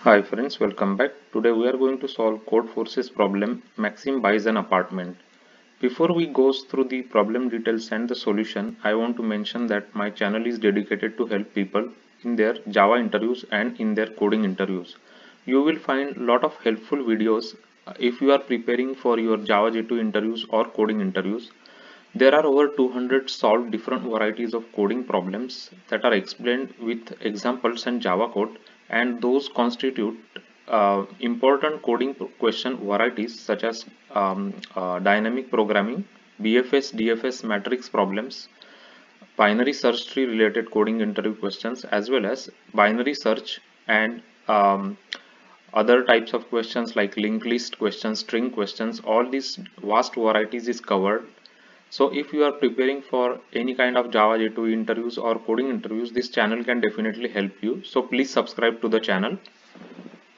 Hi friends, welcome back. Today we are going to solve Codeforce's problem Maxim buys an apartment. Before we go through the problem details and the solution, I want to mention that my channel is dedicated to help people in their Java interviews and in their coding interviews. You will find a lot of helpful videos if you are preparing for your Java J2 interviews or coding interviews. There are over 200 solved different varieties of coding problems that are explained with examples and Java code, and those constitute important coding question varieties such as dynamic programming, BFS, DFS matrix problems, binary search tree related coding interview questions, as well as binary search and other types of questions like linked list questions, string questions. All these vast varieties is covered. So if you are preparing for any kind of Java J2 interviews or coding interviews, this channel can definitely help you. So please subscribe to the channel.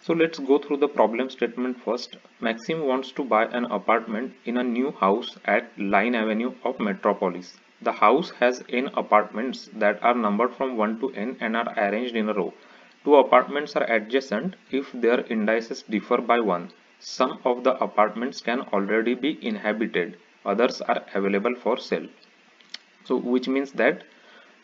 So let's go through the problem statement first. Maxim wants to buy an apartment in a new house at Line Avenue of Metropolis. The house has n apartments that are numbered from 1 to n and are arranged in a row. Two apartments are adjacent if their indices differ by 1. Some of the apartments can already be inhabited, others are available for sale. So which means that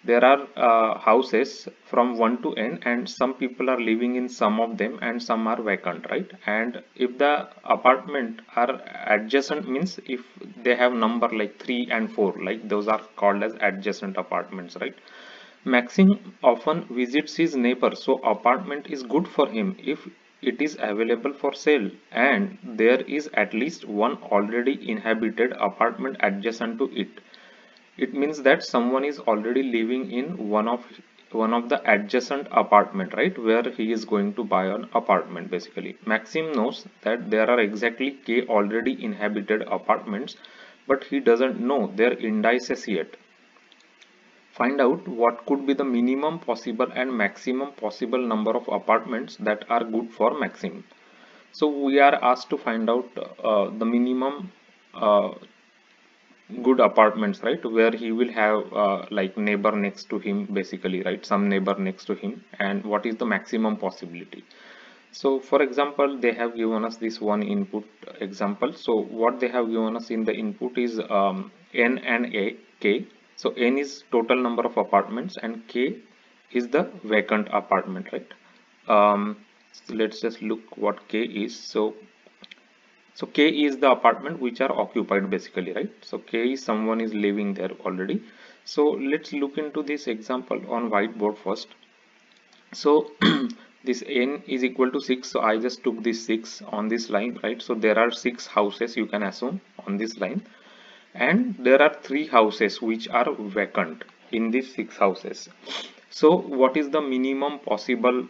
there are houses from 1 to n and some people are living in some of them and some are vacant, right? And if the apartment are adjacent, means if they have number like 3 and 4, like those are called as adjacent apartments, right? Maxim often visits his neighbor, so apartment is good for him if it is available for sale and there is at least one already inhabited apartment adjacent to it. It means that someone is already living in one of the adjacent apartment, right, where he is going to buy an apartment. Basically, Maxim knows that there are exactly k already inhabited apartments, but he doesn't know their indices yet. Find out what could be the minimum possible and maximum possible number of apartments that are good for Maxim. So we are asked to find out the minimum good apartments, right, where he will have like neighbor next to him, basically, right, some neighbor next to him, and what is the maximum possibility. So for example, they have given us this one input example. So what they have given us in the input is n and k. So n is total number of apartments and k is the vacant apartment, right? So let's just look what k is. So K is the apartment which are occupied, basically, right? So K is someone is living there already. So let's look into this example on whiteboard first. So this n is equal to 6. So I just took this 6 on this line, right? So there are 6 houses, you can assume, on this line, and there are 3 houses which are vacant in these 6 houses. So what is the minimum possible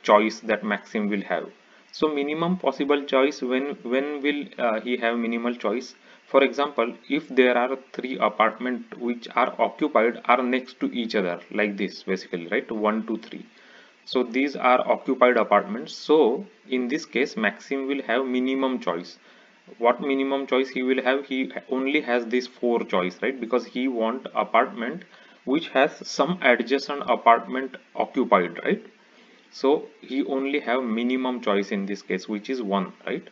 choice that Maxim will have? So minimum possible choice, when will he have minimal choice? For example, if there are 3 apartments which are occupied are next to each other like this, basically, right? 1 2 3. So these are occupied apartments. So in this case, Maxim will have minimum choice. What minimum choice he will have? He only has this 4 choice, right? Because he want apartment which has some adjacent apartment occupied, right? So he only have minimum choice in this case, which is 1, right?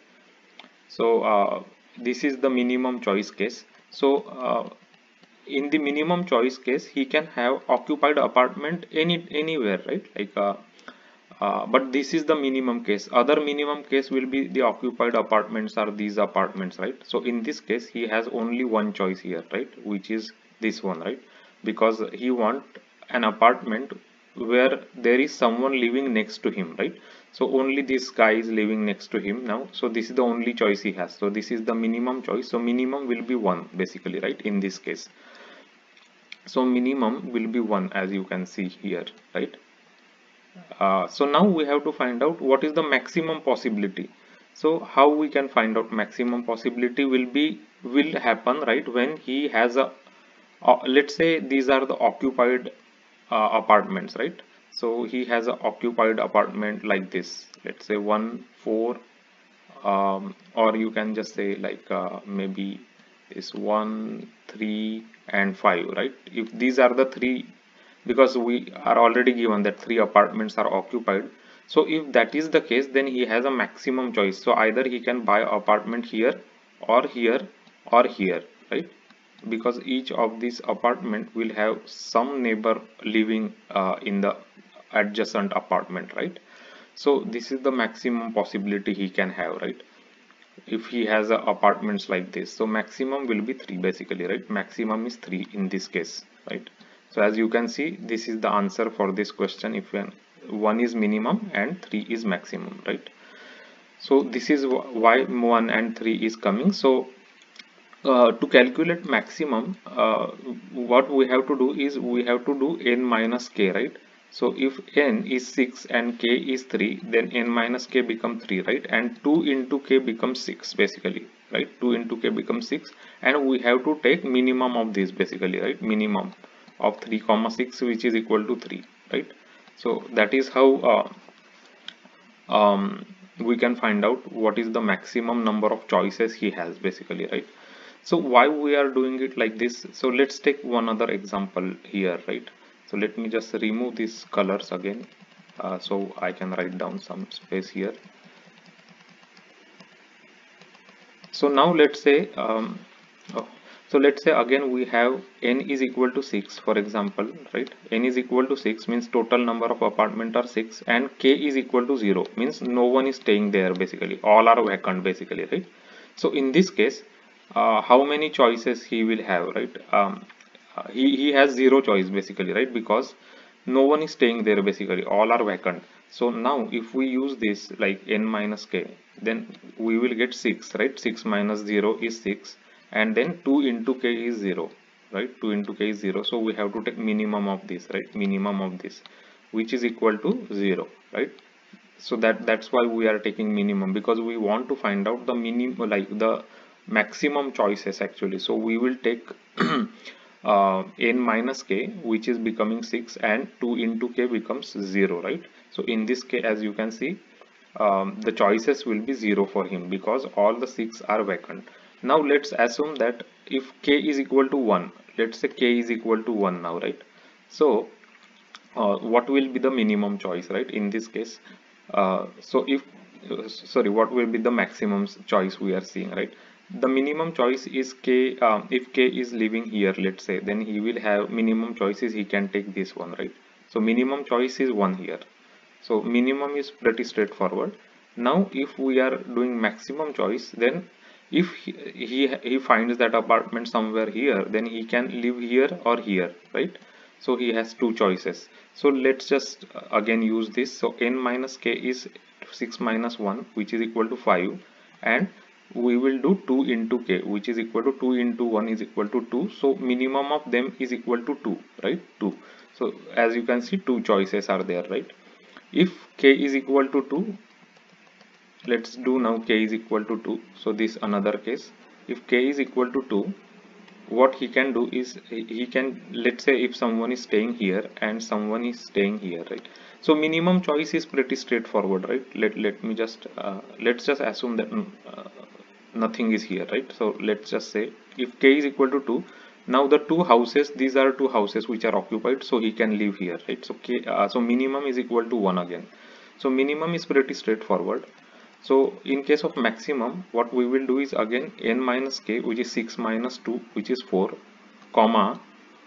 So this is the minimum choice case. So in the minimum choice case, he can have occupied apartment anywhere, right? Like but this is the minimum case. Other minimum case will be the occupied apartments are these apartments, right? So in this case, he has only one choice here, right, which is this one, right? Because he want an apartment where there is someone living next to him, right? So only this guy is living next to him now. So this is the only choice he has. So this is the minimum choice. So minimum will be 1, basically, right, in this case. So minimum will be 1, as you can see here, right? So now we have to find out what is the maximum possibility. So how we can find out maximum possibility will happen, right, when he has a let's say these are the occupied apartments, right? So he has an occupied apartment like this, let's say 1 4, or you can just say like maybe this 1 3 and 5, right? If these are the 3, because we are already given that 3 apartments are occupied, So if that is the case, then he has a maximum choice. So either he can buy apartment here or here or here, right? Because each of these apartment will have some neighbor living in the adjacent apartment, right? So this is the maximum possibility he can have, right? If he has apartments like this, so maximum will be 3 basically, right? Maximum is 3 in this case, right? So as you can see, this is the answer for this question. If 1 is minimum and 3 is maximum, right? So this is why 1 and 3 is coming. So to calculate maximum, what we have to do is we have to do n minus k, right? So if n is 6 and k is 3, then n minus k become 3, right? And 2 into k becomes 6 basically, right? 2 into k becomes 6, and we have to take minimum of this basically, right? Minimum of 3 comma 6, which is equal to 3, right? So that is how we can find out what is the maximum number of choices he has basically, right? So why we are doing it like this? So let's take one other example here, right? So let me just remove these colors again, so I can write down some space here. So now let's say oh, so let's say again we have n is equal to 6, for example, right? N is equal to 6 means total number of apartment are 6, and k is equal to 0 means no one is staying there basically, all are vacant basically, right? So in this case, how many choices he will have, right? He has 0 choice basically, right? Because no one is staying there basically, all are vacant. So now if we use this like n minus k, then we will get 6, right? 6 minus 0 is 6, and then 2 into k is 0, right? 2 into k is 0, so we have to take minimum of this, right? Minimum of this, which is equal to 0, right? So that's why we are taking minimum, because we want to find out the minimum, like the maximum choices actually. So we will take n minus k, which is becoming 6, and 2 into k becomes 0, right? So in this case, as you can see, the choices will be 0 for him because all the 6 are vacant. Now let's assume that if k is equal to 1, let's say k is equal to 1 now, right? So what will be the minimum choice, right? In this case, so if sorry, what will be the maximum choice we are seeing, right? The minimum choice is k. If k is living here, let's say, then he will have minimum choices, he can take this one, right? So minimum choice is 1 here. So minimum is pretty straightforward. Now if we are doing maximum choice, then if he finds that apartment somewhere here, then he can live here or here, right? So he has 2 choices. So let's just again use this. So n minus k is 6 minus 1, which is equal to 5, and we will do 2 into k, which is equal to 2 into 1 is equal to 2. So minimum of them is equal to 2, right? 2. So as you can see, 2 choices are there, right? If k is equal to 2, let's do now k is equal to 2. So this another case. If k is equal to 2, what he can do is he can, let's say if someone is staying here and someone is staying here, right? So minimum choice is pretty straightforward, right? Let me just let's just assume that nothing is here, right? So let's just say if k is equal to 2, now the two houses, these are two houses which are occupied, so he can live here, right? So k, so minimum is equal to 1 again. So minimum is pretty straightforward. So in case of maximum, what we will do is again n minus k, which is 6 minus 2, which is 4, comma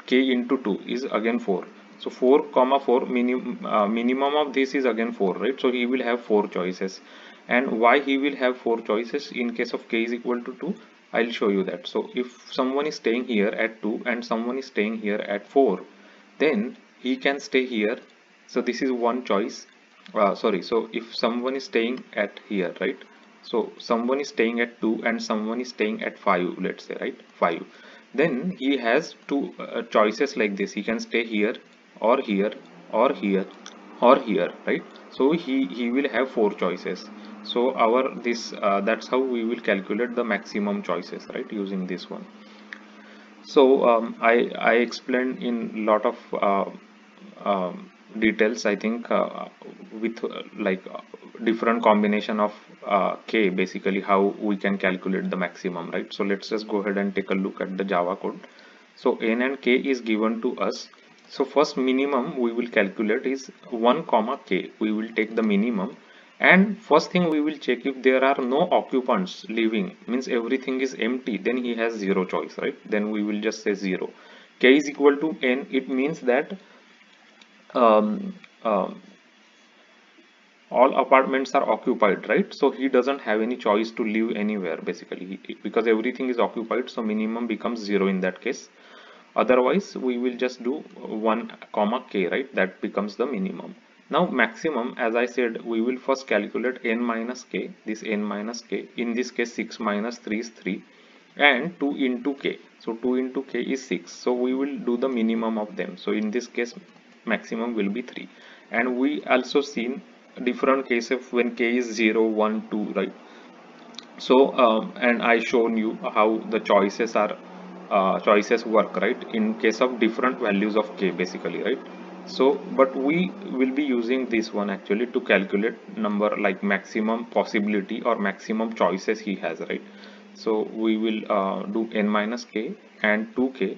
k into 2 is again 4. So 4 comma 4, minimum of this is again 4, right? So he will have 4 choices. And why he will have 4 choices in case of k is equal to 2, I'll show you that. So if someone is staying here at 2 and someone is staying here at 4, then he can stay here. So this is one choice. Sorry, so if someone is staying at here, right? So someone is staying at 2 and someone is staying at 5, let's say, right? 5. Then he has two choices like this. He can stay here or here or here or here, right? So he will have 4 choices. So our this that's how we will calculate the maximum choices, right? Using this one. So I explained in lot of details, I think, with different combination of k, basically how we can calculate the maximum, right? So let's just go ahead and take a look at the Java code. So n and k is given to us, So first minimum we will calculate is 1 comma k. We will take the minimum, and first thing we will check if there are no occupants living, means everything is empty, then he has zero choice, right? Then we will just say 0. K is equal to n, it means that um, um, all apartments are occupied, right? So he doesn't have any choice to live anywhere basically, because everything is occupied, so minimum becomes 0 in that case. Otherwise we will just do 1 comma k, right? That becomes the minimum. Now maximum, as I said, we will first calculate n minus k. This n minus k, in this case 6 minus 3 is 3, and 2 into k, so 2 into k is 6, so we will do the minimum of them. So in this case maximum will be 3, and we also seen different cases when k is 0, 1, 2, right? So and I shown you how the choices work, right, in case of different values of k basically, right? So but we will be using this one actually to calculate number like maximum possibility or maximum choices he has, right? So we will do n minus k and 2k,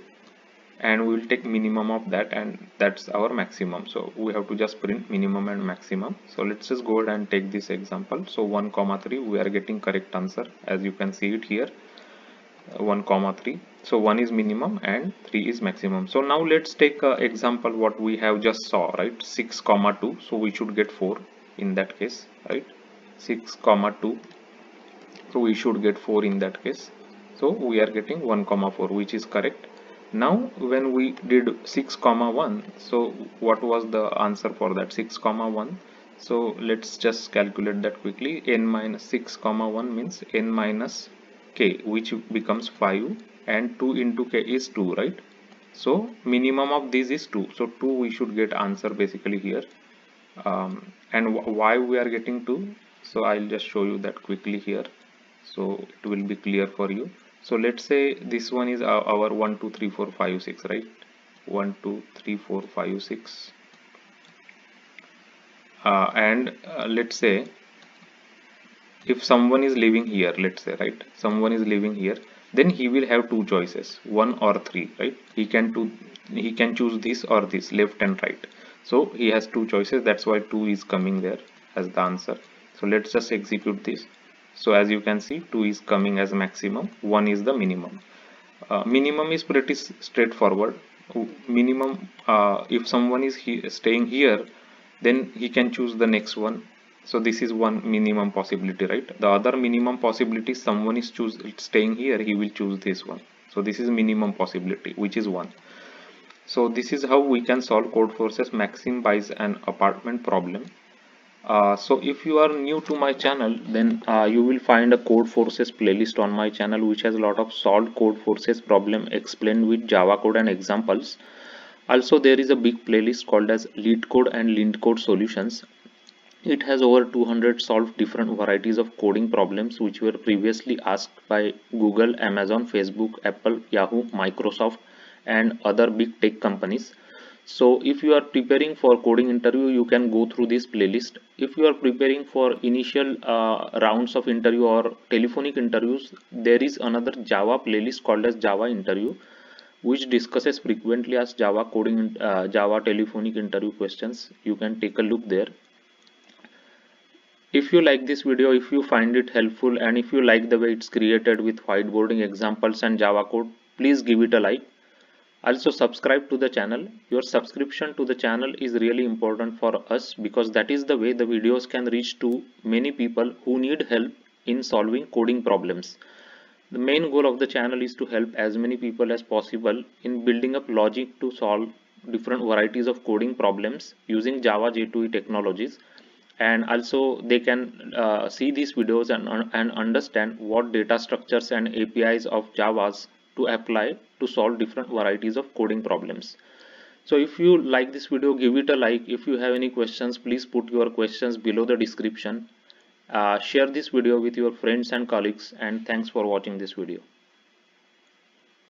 and we will take minimum of that, and that's our maximum. So we have to just print minimum and maximum. So let's just go ahead and take this example. So 1 comma 3, we are getting correct answer, as you can see it here, 1 comma 3. So 1 is minimum and 3 is maximum. So now let's take example what we have just saw, right? 6 comma 2, so we should get 4 in that case, right? 6 comma 2, so we should get 4 in that case. So we are getting 1 comma 4, which is correct. Now when we did 6 comma 1, so what was the answer for that? 6 comma 1. So let's just calculate that quickly. N minus 6 comma 1 means n minus k, which becomes 5, and 2 into k is 2, right? So minimum of this is 2, so 2 we should get answer basically here. And why we are getting 2, so I'll just show you that quickly here, so it will be clear for you. So let's say this one is our 1 2 3 4 5 6, right? 1 2 3 4 5 6, and let's say if someone is living here, let's say, right, someone is living here, then he will have two choices, 1 or 3, right? He can choose this or this, left and right. So he has two choices, that's why 2 is coming there as the answer. So let's just execute this. So as you can see, 2 is coming as maximum, 1 is the minimum. Minimum is pretty straightforward. Minimum, if someone is staying here, then he can choose the next one. So this is one minimum possibility, right? The other minimum possibility, someone is staying here, he will choose this one. So this is minimum possibility, which is 1. So this is how we can solve Codeforces Maximize an apartment problem. So if you are new to my channel, then you will find a Codeforces playlist on my channel, which has a lot of solved Codeforces problem explained with Java code and examples. Also there is a big playlist called as LeetCode and LeetCode Solutions. It has over 200 solved different varieties of coding problems which were previously asked by Google, Amazon, Facebook, Apple, Yahoo, Microsoft and other big tech companies. So if you are preparing for coding interview, you can go through this playlist. If you are preparing for initial rounds of interview or telephonic interviews, there is another Java playlist called as Java Interview, which discusses frequently asked Java coding, Java telephonic interview questions. You can take a look there. If you like this video, if you find it helpful, and if you like the way it's created with whiteboarding examples and Java code, please give it a like. Also subscribe to the channel. Your subscription to the channel is really important for us, because that is the way the videos can reach to many people who need help in solving coding problems. The main goal of the channel is to help as many people as possible in building up logic to solve different varieties of coding problems using Java J2E technologies. And also they can see these videos and understand what data structures and APIs of Javas to apply to solve different varieties of coding problems. So if you like this video, give it a like. If you have any questions, please put your questions below the description. Share this video with your friends and colleagues, and thanks for watching this video.